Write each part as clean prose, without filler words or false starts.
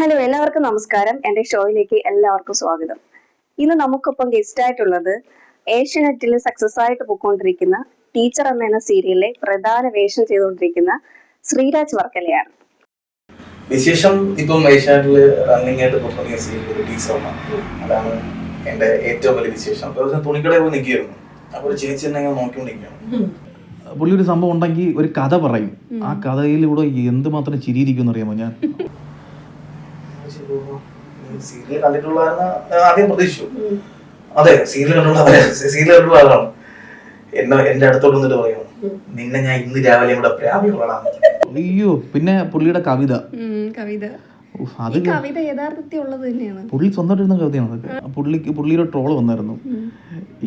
Hello, എല്ലാവർക്കും നമസ്കാരം. എൻ്റെ ഷോയിലേക്ക് എല്ലാവർക്കും സ്വാഗതം. ഇന്ന് നമുക്കൊപ്പം ഗസ്റ്റ് ആയിട്ടുള്ളത് ഏഷ്യാനെറ്റിൽ സക്സസ് ആയിട്ട് പോയിക്കൊണ്ടിരിക്കുന്ന ടീച്ചർ എന്ന സീരിയലിലെ പ്രധാന വേഷം ചെയ്തുകൊണ്ടിരിക്കുന്ന ശ്രീരാജ് വർക്കലയാണ്. വിശേഷം ഇപ്പം ഏഷ്യാനെറ്റിൽ റണ്ണിംഗ് ആയിട്ട് പോയിക്കൊണ്ടിരിക്കുന്ന സീരിയൽ ടീച്ചറാണ്. അതാണ് എൻ്റെ ഏറ്റവും വലിയ വിശേഷം. തുണിക്കടയിൽ പോയി നിൽക്കുകയായിരുന്നു. അപ്പോൾ ഒരു ചേച്ചി എന്നെ നോക്കിക്കൊണ്ടിരിക്കുകയാണ്. പുള്ളി ഒരു സംഭവം ഉണ്ടെങ്കിൽ ഒരു കഥ പറയും. ആ കഥയിലൂടെ എന്തുമാത്രം ചിരിയിരിക്കും അറിയാമോ? ഞാൻ സീരിയൽ കണ്ടിട്ടുള്ള ആദ്യം പ്രതീക്ഷിച്ചു. അതെ, സീരിയൽ കണ്ടുള്ള ആളാണ്. എന്റെ അടുത്തോട്ട് വന്നിട്ട് പറയും, നിന്നെ ഞാൻ ഇന്ന് രാവിലെ ഇവിടെ പ്രാപികളാണ്. അയ്യോ, പിന്നെ പുള്ളിയുടെ കവിത പുള്ളി സ്വന്തമായിട്ടിരുന്ന കവിതയാണ് അതൊക്കെ. പുള്ളിയുടെ ട്രോള് വന്നായിരുന്നു,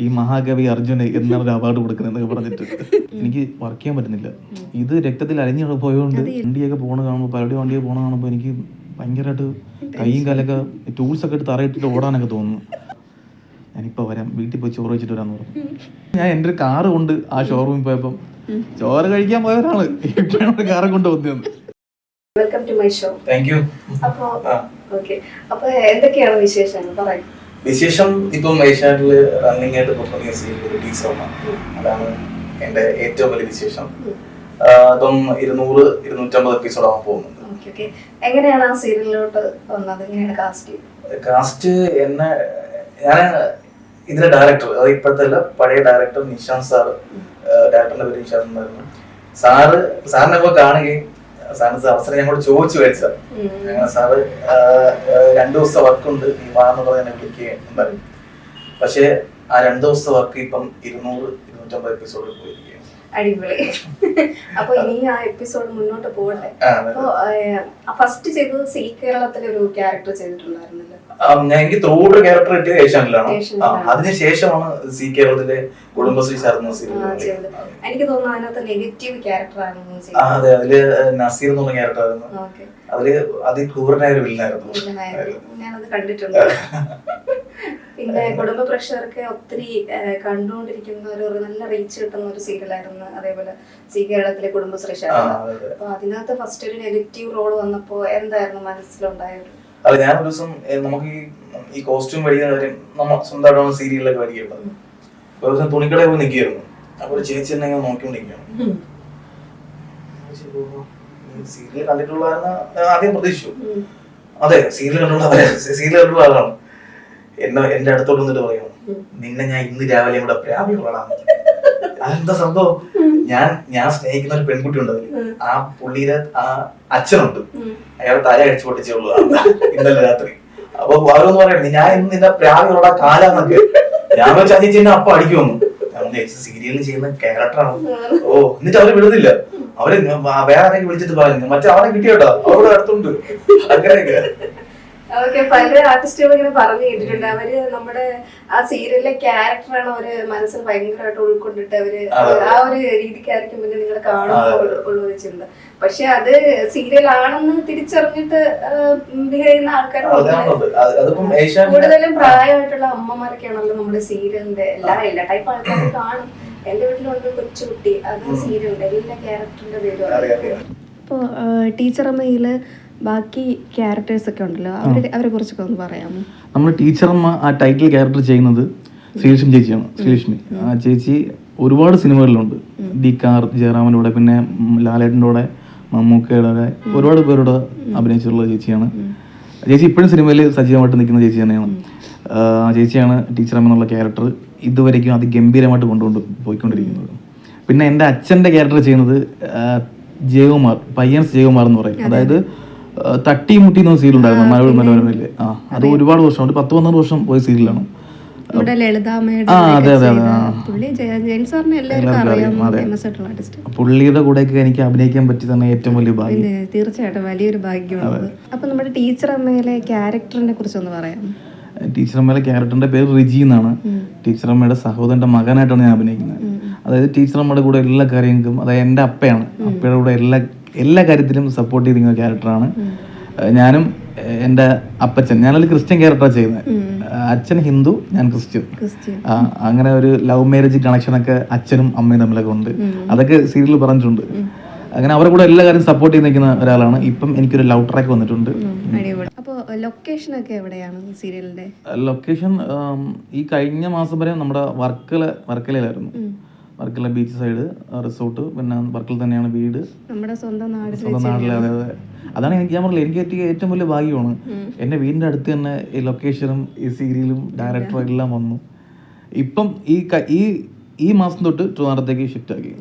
ഈ മഹാകവി അർജുന് എന്നൊരു അവാർഡ് കൊടുക്കുന്നതൊക്കെ പറഞ്ഞിട്ട്. എനിക്ക് വർക്ക് ചെയ്യാൻ പറ്റുന്നില്ല. ഇത് രക്തത്തിൽ അലിഞ്ഞു പോയതുകൊണ്ട് വണ്ടിയൊക്കെ പോണ കാണുമ്പോൾ, പലരുടെ വണ്ടിയൊക്കെ പോണ കാണുമ്പോൾ എനിക്ക് ഭയങ്കരമായിട്ട് കൈയും കാലൊക്കെ ടൂൾസൊക്കെ ഇട്ട് തറയിട്ടിട്ട് ഓടാനൊക്കെ തോന്നുന്നു. ഞാനിപ്പോൾ വരാം, വീട്ടിൽ പോയി ചോറ് വെച്ചിട്ട് വരാമെന്ന് പറഞ്ഞു. ഞാൻ എൻ്റെ ഒരു കാറ് കൊണ്ട് ആ ഷോറൂമിൽ പോയപ്പം ചോറ് കഴിക്കാൻ പോയവരാണ് ഇപ്പോഴാണ് കാറ് കൊണ്ട് വന്നത്. Welcome to my show. Thank you. അപ്പോൾ എന്തൊക്കെയാണ് വിശേഷങ്ങൾ പറയൂ. വിശേഷം ഇപ്പം ഏഷ്യാനെറ്റിൽ റണ്ണിംഗ് ആയിട്ട് പോയിക്കൊണ്ടിരിക്കുന്ന സീരിയൽ ടീച്ചറാണ്. അതാണ് എൻ്റെ ഏറ്റവും വലിയ വിശേഷം. ഇപ്പം 200-250 എപ്പിസോഡാവാൻ പോകുന്നുണ്ട്. എങ്ങനെയാണ് ആ സീരിയലിലോട്ട് വന്നത്? എങ്ങനെയാണ് കാസ്റ്റ് എന്നെ ഞാൻ ഇതിലെ ഡയറക്ടർ, അത് ഇപ്പോഴത്തെ അല്ല, പഴയ ഡയറക്ടർ നിശാന്ത് സാറ്. ഡയറക്ടറിന്റെ പേര് നിശാന്ത് എന്നായിരുന്നു. സാറിനെ ഇപ്പോൾ കാണുകയും സാറിന് അവസരം ഞങ്ങളോട് ചോദിച്ചു മേടിച്ചത്. അങ്ങനെ സാറ് 2 ദിവസത്തെ വർക്കുണ്ട്, നീ വാന്ന് പറഞ്ഞ് എന്നെ വിളിക്കുകയുണ്ടായിരുന്നു. പക്ഷെ ആ 2 ദിവസത്തെ വർക്ക് ഇപ്പം 200-250 എപ്പിസോഡിൽ പോയിരിക്കുകയാണ്. അടിപൊളി. അപ്പൊ ഇനി ആ എപ്പിസോഡ് മുന്നോട്ട് പോകണ്ടേ? അപ്പൊ ഫസ്റ്റ് ചെയ്തത് സീ കേരളത്തിലെ ഒരു ക്യാരക്ടർ ചെയ്തിട്ടുണ്ടായിരുന്നല്ലോ. എനിക്ക് ത്രൂട്ട് ക്യാരക്ടർ കിട്ടിയത് ഏഷ്യാനെറ്റിലാണ്. അതിനുശേഷമാണ് സീ കേരളത്തിലെ കുടുംബശ്രീ ചേർന്ന സീരിയൽ. എനിക്ക് തോന്നുന്നു അതിനകത്ത് നെഗറ്റീവ് ക്യാരക്ടർ ആയിരുന്നു. അതെ, അതില് നസീർ എന്നുള്ള ക്യാരക്ടർ ആയിരുന്നു. അതില് അതിക്രൂരനായ ഒരു വില്ലനായിരുന്നു. ഞാനത് കണ്ടിട്ടുണ്ട്. പിന്നെ കുടുംബ പ്രേക്ഷകർക്ക് ഒത്തിരി കണ്ടുകൊണ്ടിരിക്കുന്ന ഒരു നല്ല റീച്ച് കിട്ടുന്ന ഒരു സീരിയലായിരുന്നു അതേപോലെ സീ കേരളത്തിലെ കുടുംബശ്രീ. അപ്പൊ അതിനകത്ത് ഫസ്റ്റ് ഒരു നെഗറ്റീവ് റോൾ വന്നപ്പോ എന്തായിരുന്നു മനസ്സിലുണ്ടായത്? അല്ല, ഞാനൊരു ദിവസം നമുക്ക് ഈ കോസ്റ്റ്യൂം മേടിക്കുന്ന കാര്യം നമ്മൾ സ്വന്തമായിട്ടാണ് സീരിയലൊക്കെ മേടിക്കേണ്ടത്. ഒരു ദിവസം തുണിക്കടയിൽ പോയി നിൽക്കുകയായിരുന്നു. അപ്പൊ ഒരു ചേച്ചി എന്നെ നോക്കിക്കൊണ്ടിരിക്കുകയാണ്. സീരിയൽ കണ്ടിട്ടുള്ള ആദ്യം പ്രതീക്ഷിച്ചു. അതെ, സീരിയൽ കണ്ടുള്ള ആളാണ്. എന്റെ അടുത്തോട്ട് വന്നിട്ട് പറയും, നിന്നെ ഞാൻ ഇന്ന് രാവിലെ ഇവിടെ പ്രാപികളാണ്. അതെന്താ സംഭവം? ഞാൻ സ്നേഹിക്കുന്ന ഒരു പെൺകുട്ടി ഉണ്ട്. ആ പുള്ളിയുടെ അച്ഛനുണ്ട്, അയാൾ തല അടിച്ചു പൊട്ടിച്ചുള്ളൂ ഇന്നലെ രാത്രി. അപ്പൊ അവരൊന്ന് പറയണേ, ഞാൻ ഇന്ന് നിന്റെ പ്രാപികളുടെ കാലാന്നൊക്കെ. ഞാൻ വെച്ച് അജിച്ച് എന്നെ അപ്പൊ അടിക്കുമെന്നു. ഞാൻ സീരിയലിൽ ചെയ്യുന്ന ക്യാരക്ടറാണ്. ഓ, എന്നിട്ട് അവര് വിടുന്നില്ല. അവര് വേറെ ആരെങ്കിലും വിളിച്ചിട്ട് പറഞ്ഞു, മറ്റേ അവനെ കിട്ടിയോട്ടോ, അവരുടെ അടുത്തുണ്ട്. അങ്ങനെയൊക്കെ പല ആർട്ടിസ്റ്റുകൾ ഇങ്ങനെ പറഞ്ഞു കേട്ടിട്ടുണ്ട്. അവര് നമ്മുടെ ആ സീരിയലിലെ ക്യാരക്ടറാണ് അവര് മനസ്സിൽ ഭയങ്കരമായിട്ട് ഉൾക്കൊണ്ടിട്ട് അവര് ആ ഒരു രീതിക്കായിരിക്കും പിന്നെ നിങ്ങൾ കാണുമ്പോൾ ഉള്ളൊരു ചിന്ത. പക്ഷെ അത് സീരിയൽ ആണെന്ന് തിരിച്ചറിഞ്ഞിട്ട് ബിഹേവ് ചെയ്യുന്ന ആൾക്കാർ കൂടുതലും പ്രായമായിട്ടുള്ള അമ്മമാരൊക്കെയാണല്ലോ നമ്മുടെ സീരിയലിന്റെ എല്ലാ ടൈപ്പ് ആൾക്കാരും കാണും. എന്റെ വീട്ടിലുണ്ട് കൊച്ചുകുട്ടി, അത് സീരിയലിന്റെ എല്ലാ ക്യാരക്ടറിന്റെ പേരും. ഇപ്പൊ ടീച്ചർ അമ്മയില് ബാക്കി ക്യാരക്ടേഴ്സ് ഒക്കെ ഉണ്ടല്ലോ, അവരെ കുറിച്ചൊക്കെ ഒന്ന് പറയാമോ? നമ്മൾ ടീച്ചറമ്മ ആ ടൈറ്റിൽ ക്യാരക്ടർ ചെയ്യുന്നത് ശ്രീലക്ഷ്മി ചേച്ചിയാണ്. ശ്രീലക്ഷ്മി ആ ചേച്ചി ഒരുപാട് സിനിമകളിലുണ്ട്. ഡി കാർ ജയറാമിൻ്റെ കൂടെ, പിന്നെ ലാലേട്ടൻ്റെ കൂടെ, മമ്മൂക്കയുടെ ഒരുപാട് പേരോട് അഭിനയിച്ചിട്ടുള്ള ചേച്ചിയാണ്. ചേച്ചി ഇപ്പോഴും സിനിമയിൽ സജീവമായിട്ട് നിൽക്കുന്ന ചേച്ചി തന്നെയാണ്. ചേച്ചിയാണ് ടീച്ചറമ്മ എന്നുള്ള ക്യാരക്ടർ ഇതുവരേക്കും അതിഗംഭീരമായിട്ട് പോയിക്കൊണ്ടിരിക്കുന്നത്. പിന്നെ എൻ്റെ അച്ഛൻ്റെ ക്യാരക്ടർ ചെയ്യുന്നത് ജയകുമാർ, പയ്യൻസ് ജയകുമാർ എന്ന് പറയും. അതായത് തട്ടി മുട്ടി എന്ന സീരിയൽ ഉണ്ടായിരുന്നു മലയാള മനോരമയില്. അത് ഒരുപാട് വർഷം, 10-12 വർഷം പോയ സീരിയലാണ്. പുള്ളിയുടെ കൂടെയൊക്കെ എനിക്ക് അഭിനയിക്കാൻ പറ്റി തന്നെ ഏറ്റവും വലിയ ഭാഗ്യം. തീർച്ചയായിട്ടും വലിയൊരു ഭാഗ്യമാണ്. അപ്പൊ നമ്മുടെ ടീച്ചർ അമ്മയിലെ ക്യാരക്ടറിനെ കുറിച്ച് ഒന്ന് പറയാം. ടീച്ചർ അമ്മയിലെ ക്യാരക്ടറിന്റെ പേര് റിജി എന്നാണ്. ടീച്ചർ അമ്മയുടെ സഹോദരന്റെ മകനായിട്ടാണ് ഞാൻ അഭിനയിക്കുന്നത്. അതായത് ടീച്ചർ അമ്മയുടെ കൂടെ എല്ലാ കാര്യങ്ങൾക്കും, അതായത് എൻ്റെ അപ്പയാണ്, അപ്പയുടെ കൂടെ എല്ലാ കാര്യത്തിലും സപ്പോർട്ട് ചെയ്തിരിക്കുന്ന ക്യാരക്ടറാണ്. ഞാനും എൻ്റെ അപ്പച്ചൻ, ഞാനൊരു ക്രിസ്ത്യൻ ക്യാരക്ടറാണ് ചെയ്യുന്നത്. അച്ഛൻ ഹിന്ദു, ഞാൻ ക്രിസ്ത്യൻ. അങ്ങനെ ഒരു ലവ് മാരേജ് കണക്ഷനൊക്കെ അച്ഛനും അമ്മയും തമ്മിലൊക്കെ ഉണ്ട്. അതൊക്കെ സീരിയലിൽ പറഞ്ഞിട്ടുണ്ട്. അങ്ങനെ അവരുടെ കൂടെ എല്ലാ കാര്യം സപ്പോർട്ട് ചെയ്ത് നിൽക്കുന്ന ഒരാളാണ്. ഇപ്പം എനിക്കൊരു ലവ് ട്രാക്ക് വന്നിട്ടുണ്ട്. അപ്പോൾ ലൊക്കേഷൻ ഒക്കെ എവിടെയാണ് സീരിയലിന്റെ? ലൊക്കേഷൻ ഈ കഴിഞ്ഞ മാസം വരെ നമ്മുടെ വർക്കലയിലായിരുന്നു. വർക്കല ബീച്ച് സൈഡ് റിസോർട്ട്, പിന്നെ വർക്കല തന്നെയാണ് വീട്, നമ്മുടെ സ്വന്തം നാട്ടിലെ. അതെ അതെ, അതാണ് ഞാൻ പറഞ്ഞില്ല, എനിക്ക് ഏറ്റവും വലിയ ഭാഗ്യമാണ്. എന്റെ വീടിന്റെ അടുത്ത് തന്നെ ഈ ലൊക്കേഷനും ഈ സീരിയലും ഡയറക്ടറും എല്ലാം വന്നു. ഇപ്പം ഈ മാസം തൊട്ട് ട്രിവാൻഡ്രത്തേക്ക് ഷിഫ്റ്റ് ആക്കി.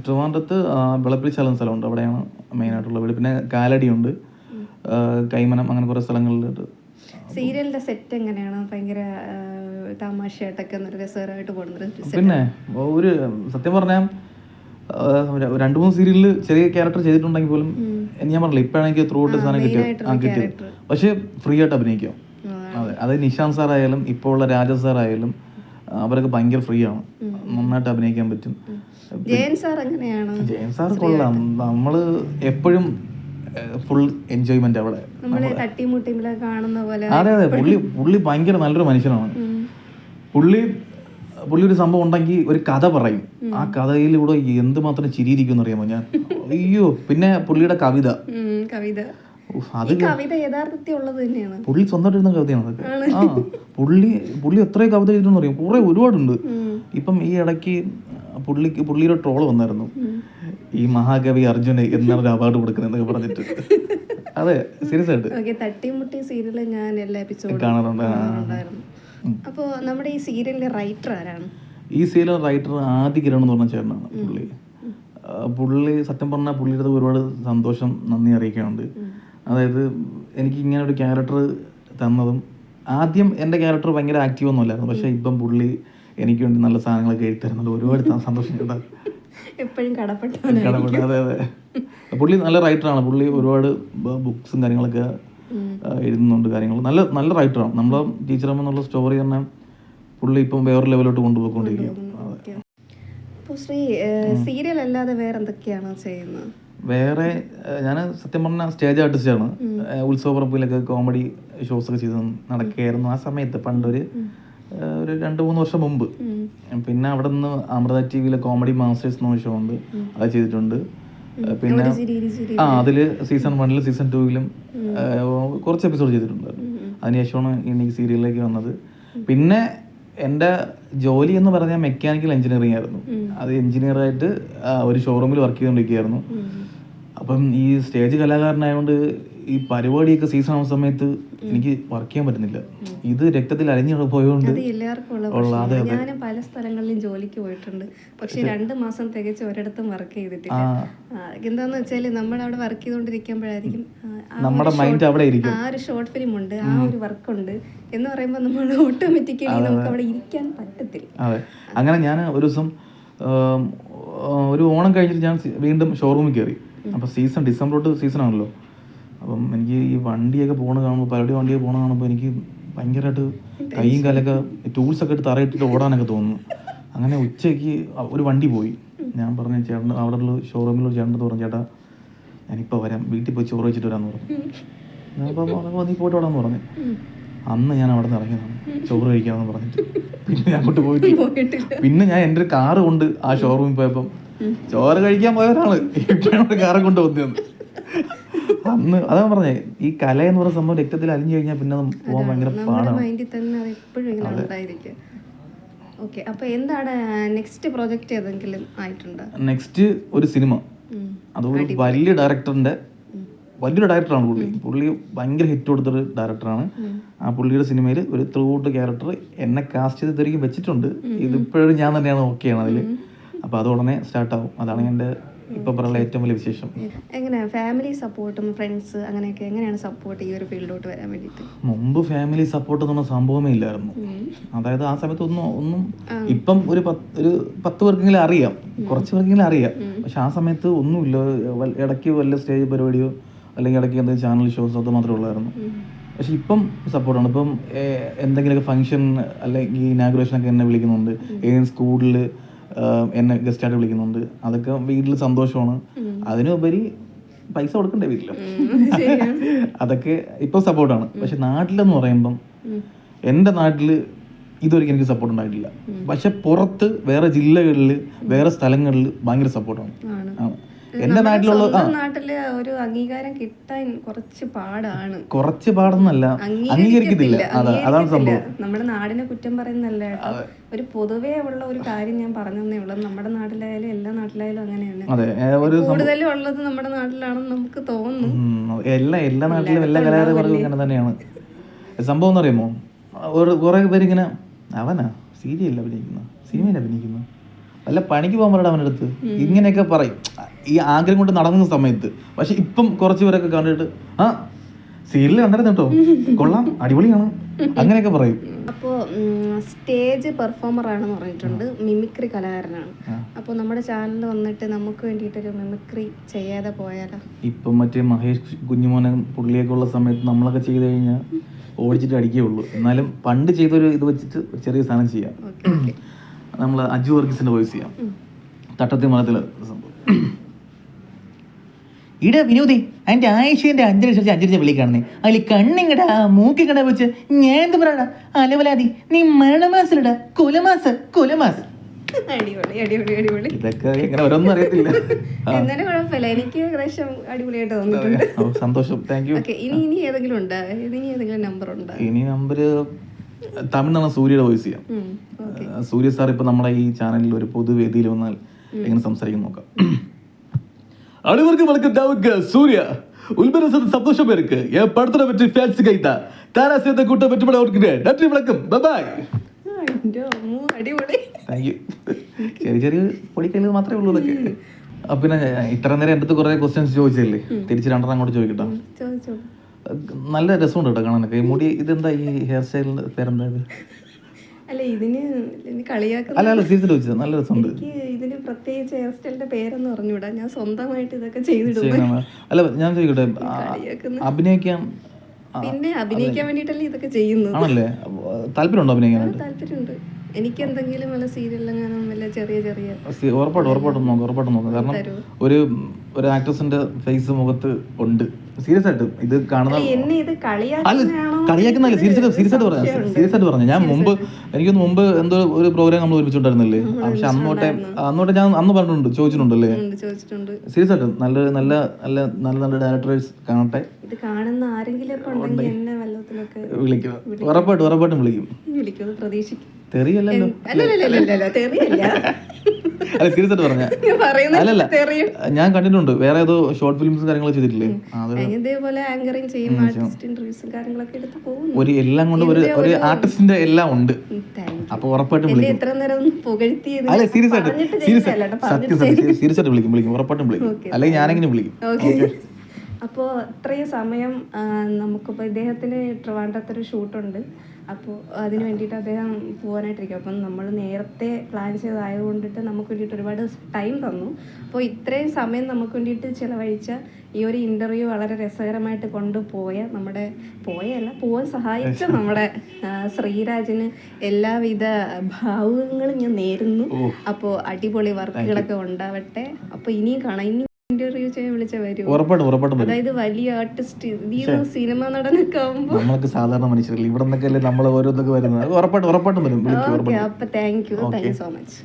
ട്രിവാൻഡ്രത്ത് വെളപ്പിൽ സ്ഥലം സ്ഥലമുണ്ട്, അവിടെയാണ് മെയിൻ ആയിട്ടുള്ള വീട്. പിന്നെ കാലടി ഉണ്ട്, കൈമനം, അങ്ങനെ കുറെ സ്ഥലങ്ങളിലുണ്ട്. സീരിയലിന്റെ സെറ്റ് എങ്ങനെയാണ്? ഭയങ്കര തമാശയായിട്ടൊക്കെ രസകരമായിട്ട് പോകുന്നത്. പിന്നെ ഒരു സത്യം പറഞ്ഞാൽ 2-3 സീരിയലിൽ ചെറിയ ക്യാരക്ടർ ചെയ്തിട്ടുണ്ടെങ്കിൽ പോലും ഞാൻ പറഞ്ഞില്ല, ഇപ്പോഴാണ് എനിക്ക് ത്രൂ ഔട്ട് സാധനം കിട്ടിയത്. പക്ഷെ ഫ്രീ ആയിട്ട് അഭിനയിക്കാം. അതെ, അത് നിഷാന്ത് സാർ ആയാലും ഇപ്പോൾ ഉള്ള രാജ സാർ ആയാലും അവരൊക്കെ ഭയങ്കര ഫ്രീ ആണ്, നന്നായിട്ട് അഭിനയിക്കാൻ പറ്റും. ജയൻ സാർ കൊള്ളാം. നമ്മള് എപ്പോഴും ഫുൾ എൻജോയ്മെന്റ് അവിടെ. അതെ അതെ, പുള്ളി ഭയങ്കര നല്ലൊരു മനുഷ്യനാണ്. പുള്ളി ഒരു സംഭവം ഉണ്ടെങ്കിൽ ഒരു കഥ പറയും, ആ കഥയിലൂടെ എന്തുമാത്രം ചിരിയിരിക്കും അറിയാമോ ഞാൻ. അയ്യോ, പിന്നെ പുള്ളിയുടെ കവിത പുള്ളി സ്വന്തമായിട്ട് എഴുതുന്ന കവിതയാണ് അതൊക്കെ. ആ പുള്ളി എത്രയോ കവിത എഴുതുന്നു അറിയാം, ഒരുപാടുണ്ട്. ഇപ്പം ഈ ഇടയ്ക്ക് പുള്ളിയുടെ ട്രോള് വന്നായിരുന്നു, ഈ മഹാകവി അർജുന് എന്നൊരു അവാർഡ് കൊടുക്കുന്നതെന്നൊക്കെ പറഞ്ഞിട്ട്. അതെ, സീരിയസ് ആയിട്ട് തട്ടിമുട്ടി സീരിയല് ഞാൻ എല്ലാ എപ്പിസോഡും കാണാറുണ്ട്. അപ്പോൾ നമ്മുടെ ഈ സീരിയലിലെ റൈറ്റർ ആരാണ്? ഈ സീരിയൽ റൈറ്റർ ആദി കിരൺ എന്ന് പറഞ്ഞ ചേട്ടനാണ്. പുള്ളി സത്യം പറഞ്ഞാൽ പുള്ളിയുടെ ഒരുപാട് സന്തോഷം, നന്ദി അറിയിക്കാനുണ്ട്. അതായത് എനിക്ക് ഇങ്ങനെ ഒരു ക്യാരക്ടർ തന്നതും, ആദ്യം എൻ്റെ ക്യാരക്ടർ ഭയങ്കര ആക്റ്റീവ് ഒന്നും അല്ലായിരുന്നു, പക്ഷെ ഇപ്പം പുള്ളി എനിക്ക് വേണ്ടി നല്ല സാധനങ്ങളൊക്കെ എഴുതി തരുന്നുണ്ട്. ഒരുപാട് സന്തോഷം കിട്ടാൻ എപ്പോഴും കടപ്പെട്ട. അതെ അതെ, പുള്ളി നല്ല റൈറ്ററാണ്. പുള്ളി ഒരുപാട് ബുക്സും കാര്യങ്ങളൊക്കെ എഴുതുന്നുണ്ട്, കാര്യങ്ങൾ നല്ല റൈറ്ററാണ്. നമ്മളെ ടീച്ചറമ്മ എന്നുള്ള സ്റ്റോറി തന്നെ പുള്ളി ഇപ്പം വേറെ ലെവലോട്ട് കൊണ്ടുപോയിക്കൊണ്ടിരിക്കുകയാണ്. സീരിയൽ അല്ലാതെ വേറെ എന്തൊക്കെയാണ് ചെയ്യുന്നത്? വേറെ ഞാൻ സത്യം പറഞ്ഞാൽ സ്റ്റേജ് ആർട്ടിസ്റ്റാണ്. ഉത്സവപ്പറമ്പിലൊക്കെ കോമഡി ഷോസ് ഒക്കെ ചെയ്ത് നടക്കുകയായിരുന്നു ആ സമയത്ത്, പണ്ടൊരു 2-3 വർഷം മുമ്പ്. പിന്നെ അവിടെ നിന്ന് അമൃത ടി-വിയിലെ കോമഡി മാസ്റ്റേഴ്സ് എന്ന ഷോ ഉണ്ട്, അത് ചെയ്തിട്ടുണ്ട്. പിന്നെ അതില് സീസൺ 1-ലും സീസൺ 2-ലും കുറച്ച് എപ്പിസോഡ് ചെയ്തിട്ടുണ്ട്. അതിനുശേഷമാണ് എനിക്ക് സീരിയലിലേക്ക് വന്നത്. പിന്നെ എൻ്റെ ജോലി എന്ന് പറഞ്ഞാൽ മെക്കാനിക്കൽ എഞ്ചിനീയറിംഗ് ആയിരുന്നു. അത് എഞ്ചിനീയറായിട്ട് ഒരു ഷോറൂമിൽ വർക്ക് ചെയ്തുകൊണ്ടിരിക്കുകയായിരുന്നു. അപ്പം ഈ സ്റ്റേജ് കലാകാരനായതുകൊണ്ട് ഈ പരിപാടിയൊക്കെ സീസൺ ആവുന്ന സമയത്ത് എനിക്ക് വർക്ക് ചെയ്യാൻ പറ്റുന്നില്ല. ഇത് രക്തത്തിൽ അലിഞ്ഞു പോയതുകൊണ്ട്. ഞാനും പല സ്ഥലങ്ങളിലും ജോലിക്ക് പോയിട്ടുണ്ട്, പക്ഷെ 2 മാസം തികച്ച് ഒരിടത്തും വർക്ക് ചെയ്തിട്ടില്ല. എന്താന്ന് വെച്ചാല് നമ്മളവിടെ വർക്ക് ചെയ്തോണ്ടിരിക്കുമ്പോഴായിരിക്കും നമ്മുടെ മൈൻഡ് അവിടെ ഇരിക്കും. ആ ഒരു ഷോർട്ട് ഫിലിം ഉണ്ട്, ആ ഒരു വർക്കുണ്ട് എന്ന് പറയുമ്പോൾ നമ്മൾ ഓട്ടോമാറ്റിക്കലി നമുക്ക് അവിടെ ഇരിക്കാൻ പറ്റത്തില്ല. അതെ, അങ്ങനെ ഞാൻ ഒരു ദിവസം ഒരു ഓണം കഴിഞ്ഞിട്ട് ഞാൻ വീണ്ടും ഷോറൂമിൽ കയറി. അപ്പോൾ ഡിസംബർ തൊട്ട് സീസൺ ആണല്ലോ. അപ്പം എനിക്ക് ഈ വണ്ടിയൊക്കെ പോണ കാണുമ്പോൾ, പലരുടെ വണ്ടിയൊക്കെ പോണ കാണുമ്പോൾ എനിക്ക് ഭയങ്കരമായിട്ട് കൈയും കാലൊക്കെ ടൂൾസൊക്കെ ഇട്ട് തറയിട്ടിട്ട് ഓടാനൊക്കെ തോന്നുന്നു. അങ്ങനെ ഉച്ചയ്ക്ക് ഒരു വണ്ടി പോയി. ഞാൻ പറഞ്ഞു ചേട്ടൻ, അവിടെ ഉള്ള ഷോറൂമിലുള്ള ചേട്ടൻ പറഞ്ഞു, ചേട്ടാ ഞാനിപ്പോൾ വരാം, വീട്ടിൽ പോയി ചോറ് വെച്ചിട്ട് വരാമെന്ന് പറഞ്ഞു. ഞാൻ അപ്പോൾ നീ പോയിട്ട് വരാമെന്ന് പറഞ്ഞു. അന്ന് ഞാൻ അവിടെ നിന്ന് ഇറങ്ങിയതാണ് ചോറ് കഴിക്കാമെന്ന് പറഞ്ഞിട്ട്. പിന്നെ ഞാൻ അങ്ങോട്ട് പോയിട്ടില്ല. പിന്നെ ഞാൻ എൻ്റെ ഒരു കാറ് കൊണ്ട് ആ ഷോറൂമിൽ പോയപ്പം ചോറ് കഴിക്കാൻ പോയവരാണ് ഇപ്പോഴാണ് കാറ് കൊണ്ട് വന്നത്. അന്ന് അതാ പറഞ്ഞേ, ഈ കല എന്ന് പറയുന്ന സംഭവം രക്തത്തിൽ അലിഞ്ഞു കഴിഞ്ഞാൽ പിന്നെ പോകാൻ ഭയങ്കര പാടാണ്. നെക്സ്റ്റ് ഒരു സിനിമ, അത് ഒരു വലിയൊരു ഡയറക്ടറാണ് പുള്ളി ഭയങ്കര ഹിറ്റ് കൊടുത്തൊരു ഡയറക്ടറാണ്. ആ പുള്ളിയുടെ സിനിമയിൽ ഒരു ത്രൂ ഔട്ട് ക്യാരക്ടർ എന്നെ കാസ്റ്റ് ചെയ്ത് തിരികെ വെച്ചിട്ടുണ്ട്. ഇതിപ്പോഴും ഞാൻ തന്നെയാണ് ഓക്കെയാണ് അതിൽ. അപ്പൊ അത് ഉടനെ സ്റ്റാർട്ടാവും. അതാണ് എൻ്റെ ഇപ്പൊ പറയുന്ന ഏറ്റവും വലിയ വിശേഷം. എങ്ങനെയാണ് ഫാമിലി സപ്പോർട്ടും ഫ്രണ്ട്സ് അങ്ങനെയൊക്കെ എങ്ങനെയാണ് സപ്പോർട്ട് ഈ ഒരു ഫീൽഡിലോട്ട് വരാൻ വേണ്ടിയിട്ട്? മുമ്പ് ഫാമിലി സപ്പോർട്ട് എന്ന് പറഞ്ഞ സംഭവമേ ഇല്ലായിരുന്നു. അതായത് ആ സമയത്ത് ഒന്നും ഇപ്പം ഒരു 10 പേർക്കെങ്കിലും അറിയാം, കുറച്ച് പേർക്കെങ്കിലും അറിയാം. പക്ഷെ ആ സമയത്ത് ഒന്നുമില്ല. ഇടയ്ക്ക് വല്ല സ്റ്റേജ് പരിപാടിയോ അല്ലെങ്കിൽ ഇടയ്ക്ക് എന്തെങ്കിലും ചാനൽ ഷോസ് അത് മാത്രമേ ഉള്ളായിരുന്നു. പക്ഷെ ഇപ്പം സപ്പോർട്ടാണ്. ഇപ്പം എന്തെങ്കിലുമൊക്കെ ഫംഗ്ഷൻ അല്ലെങ്കിൽ ഇനാഗുറേഷനൊക്കെ എന്നെ വിളിക്കുന്നുണ്ട്. ഏതെങ്കിലും സ്കൂളിൽ എന്നെ ഗസ്റ്റായിട്ട് വിളിക്കുന്നുണ്ട്. അതൊക്കെ വീട്ടിൽ സന്തോഷമാണ്. അതിനുപരി പൈസ കൊടുക്കണ്ടേ വീട്ടില്. അതൊക്കെ ഇപ്പൊ സപ്പോർട്ടാണ്. പക്ഷെ നാട്ടിലെന്ന് പറയുമ്പം എൻ്റെ നാട്ടില് ഇതുവരെയ്ക്കും എനിക്ക് സപ്പോർട്ട് ഉണ്ടായിട്ടില്ല. പക്ഷെ പുറത്ത് വേറെ ജില്ലകളിൽ വേറെ സ്ഥലങ്ങളിൽ ഭയങ്കര സപ്പോർട്ടാണ്. എന്റെ നാട്ടിലുള്ള നാട്ടില് ഒരു അംഗീകാരം കിട്ടാൻ കുറച്ച് പാടാണ്. കുറച്ച് പാടൊന്നല്ല, അംഗീകരിക്കത്തില്ല. അതാണ് സംഭവം. നമ്മുടെ നാടിനെ കുറ്റം പറയുന്നല്ല, ഒരു പൊതുവേ ഉള്ള ഒരു കാര്യം ഞാൻ പറഞ്ഞതേ ഉള്ളൂ. നമ്മുടെ നാട്ടിലായാലും എല്ലാ നാട്ടിലായാലും അങ്ങനെയാണ്. കൂടുതലും ഉള്ളത് നമ്മുടെ നാട്ടിലാണെന്ന് നമുക്ക് തോന്നുന്നു. എല്ലാ നാട്ടിലും എല്ലാ കലാകാരന്മാരും അങ്ങനെ തന്നെയാണ്. സംഭവം എന്ന് പറയുമ്പോ കുറെ പേരിങ്ങനെ അവനാ സീരിയലിൽ അഭിനയിക്കുന്നു, സിനിമയിൽ അഭിനയിക്കുന്നു, വല്ല പണിക്ക് പോകാൻ പറയണം അവൻ്റെ അടുത്ത്, ഇങ്ങനെയൊക്കെ പറയും ഈ ആഗ്രഹം കൊണ്ട് നടക്കുന്ന സമയത്ത്. പക്ഷെ ഇപ്പം കുറച്ച് പേരൊക്കെ കണ്ടിട്ട് ആ സീരിയൽ കണ്ടായിരുന്നു കേട്ടോ, കൊള്ളാം, അടിപൊളിയാണ്, അങ്ങനെയൊക്കെ പറയും. അപ്പോൾ സ്റ്റേജ് പെർഫോമർ ആണെന്ന് പറഞ്ഞിട്ടുണ്ട്, മിമിക്രി കലാകാരനാണ്. അപ്പോൾ നമ്മുടെ ചാനലിൽ വന്നിട്ട് നമുക്ക് വേണ്ടിയിട്ടൊരു മിമിക്രി ചെയ്യാതെ പോയാലോ? ഇപ്പം മറ്റേ മഹേഷ് കുഞ്ഞുമോനെ പുള്ളിയൊക്കെ ഉള്ള സമയത്ത് നമ്മളൊക്കെ ചെയ്ത് കഴിഞ്ഞാൽ ഓടിച്ചിട്ട് അടിക്കുകയുള്ളൂ. എന്നാലും പണ്ട് ചെയ്തൊരു ഇത് വെച്ചിട്ട് ചെറിയ സാധനം ചെയ്യാം. നമ്മൾ അജു വർഗീസിന്റെ വോയിസ് ചെയ്യാം. തട്ടത്തി മരത്തില് സംഭവം. ഇട വിനോദി അതിന്റെ ആയിഷന്റെ 5 ലക്ഷം 5 ലക്ഷം വിളി കാണുന്നേ, അതിൽ കണ്ണിങ്ങടാ മൂക്കി കട വെച്ച് ഞാൻ എന്ത് പറയടാ അലവലാതി, നീ മരണമാസിലടാ കൊലമാസ് കൊലമാസ്. അടിപൊളി അടിപൊളി അടിപൊളി. ഇതൊക്കെ എങ്ങനെ ഓരോന്നും അറിയത്തില്ല. എന്നാലും കുഴപ്പമില്ല, എനിക്ക് ഏകദേശം അടിപൊളിയായിട്ട് തോന്നിയിട്ടുണ്ട്. സന്തോഷം, താങ്ക് യു. ഇനി ഏതെങ്കിലും ഉണ്ടോ? ഇനി ഏതെങ്കിലും നമ്പർ ഉണ്ടോ? ഇനി നമ്പര് തമിഴ്നാണ് സൂര്യയുടെ വോയിസ് ചെയ്യാം. സൂര്യ സാർ ഇപ്പൊ നമ്മുടെ ഈ ചാനലിൽ ഒരു പൊതുവേദിയിൽ വന്നാൽ എങ്ങനെ സംസാരിക്കും നോക്കാം. அனைவருக்கும் வணக்கம். தாவுக்கு சூர்யா உள்பரசது சந்தோஷம் இருக்கு. என் படத்துல வெற்றி ஃபேன்ஸ் கைதா தாரா சேர்ந்த கூட்டம் வெற்றி படம் ஓடுகிறேன். நன்றி, வணக்கம், ബൈ. അടിപൊളി, താങ്ക് യു. ചെറിയ ചെറിയ പൊടിക്കല് മാത്രമേ ഉള്ളൂ ഇതൊക്കെ. പിന്നെ ഇത്ര നേരം എൻ്റെ അടുത്ത് കുറെ ക്വസ്റ്റ്യൻസ് ചോദിച്ചല്ലേ, തിരിച്ച് 2 അങ്ങോട്ട് ചോദിക്കട്ടോ. നല്ല രസമുണ്ട് കേട്ടോ കാണാനൊക്കെ. ഈ മുടി ഇതെന്താ, ഈ ഹെയർ സ്റ്റൈലിന്റെ പേരെന്താ? അല്ല ഇതിന് അല്ല സീരിയസ് ചോദിച്ചത്, നല്ല രസമുണ്ട്. ഇതിന് പ്രത്യേകിച്ച് ഹെയർ സ്റ്റൈലിന്റെ പേരെന്ന് പറഞ്ഞുകൂടാ, ഞാൻ സ്വന്തമായിട്ട് ഇതൊക്കെ ചെയ്തിടും. അല്ല ഞാൻ ചോദിക്കട്ടെ, അഭിനയിക്കാൻ പിന്നെ അഭിനയിക്കാൻ വേണ്ടിട്ടല്ലേ ഇതൊക്കെ ചെയ്യുന്നു? ആണല്ലേ? താല്പര്യമുണ്ടോ അഭിനയിക്കാൻ? താല്പര്യമുണ്ട്. എനിക്ക് എന്തെങ്കിലും വല്ല സീരിയലെങ്ങാനും വല്ല ചെറിയ ചെറിയ ഉറപ്പായിട്ടും നോക്കാം. കാരണം ഒരു ആക്ട്രസിന്റെ ഫേസ് മുഖത്ത് ഉണ്ട്. സീരിയസ് ആയിട്ട് ഇത് കാണുന്ന കളിയാക്കുന്നല്ല, സീരിയസ് ആയിട്ട് പറഞ്ഞു. ഞാൻ എനിക്കൊന്ന് മുമ്പ് എന്തോ ഒരു പ്രോഗ്രാം നമ്മൾ ഒരുമിച്ചിട്ടുണ്ടായിരുന്നില്ലേ? പക്ഷെ അന്നോട്ടെ ഞാൻ അന്ന് പറഞ്ഞിട്ടുണ്ട്, ചോദിച്ചിട്ടുണ്ടല്ലേ? സീരിയസ് ആയിട്ട് നല്ല നല്ല നല്ല നല്ല നല്ല ഡയറക്ടേഴ്സ് കാണട്ടെ. ഇത് കാണുന്ന ആരെങ്കിലും വിളിക്കും, ഉറപ്പായിട്ടും വിളിക്കും. തെറിയല്ലല്ലോ. അല്ല സീരിയസ് ആയിട്ട് പറഞ്ഞ അല്ലല്ല, ഞാൻ കണ്ടിട്ടുണ്ട് വേറെ ഏതോ ഷോർട്ട് ഫിലിംസും കാര്യങ്ങളൊക്കെ ചെയ്തിട്ടില്ലേ? ഒരു എല്ലാം കൊണ്ട് ഒരു ആർട്ടിസ്റ്റിന്റെ എല്ലാം ഉണ്ട്. അപ്പൊ ഉറപ്പായിട്ടും വിളിക്കും. അല്ല സീരിയസ് ആയിട്ട് വിളിക്കും, ഉറപ്പായിട്ടും വിളിക്കും. അല്ലെങ്കിൽ ഞാനെങ്ങനെ വിളിക്കും. അപ്പോൾ ഇത്രയും സമയം നമുക്കിപ്പോൾ ഇദ്ദേഹത്തിന് ട്രിവാൻഡ്രത്തൊരു ഷൂട്ടുണ്ട്. അപ്പോൾ അതിന് വേണ്ടിയിട്ട് അദ്ദേഹം പോകാനായിട്ടിരിക്കും. അപ്പം നമ്മൾ നേരത്തെ പ്ലാൻ ചെയ്തതായത് കൊണ്ടിട്ട് നമുക്ക് വേണ്ടിയിട്ട് ഒരുപാട് ടൈം തന്നു. അപ്പോൾ ഇത്രയും സമയം നമുക്ക് വേണ്ടിയിട്ട് ചിലവഴിച്ച ഈ ഒരു ഇൻ്റർവ്യൂ വളരെ രസകരമായിട്ട് പോകാൻ സഹായിച്ച നമ്മുടെ ശ്രീരാജിന് എല്ലാവിധ ഭാവുകങ്ങളും ഞാൻ നേരുന്നു. അപ്പോൾ അടിപൊളി വർക്കുകളൊക്കെ ഉണ്ടാവട്ടെ. അപ്പോൾ ഇനിയും കാണാം, ഇനി ഇന്റർവ്യൂ ചെയ്യാൻ വിളിച്ച വരും. അതായത് വലിയ ആർട്ടിസ്റ്റ്, സിനിമ നടനൊക്കെ ആവുമ്പോ നമ്മൾക്ക് സാധാരണ മനുഷ്യരല്ലേ, ഇവിടെ നിന്നൊക്കെ നമ്മൾ ഓരോന്നൊക്കെ വരുന്നത്. ഉറപ്പായിട്ടും വരും. അപ്പൊ താങ്ക് യു സോ മച്ച്.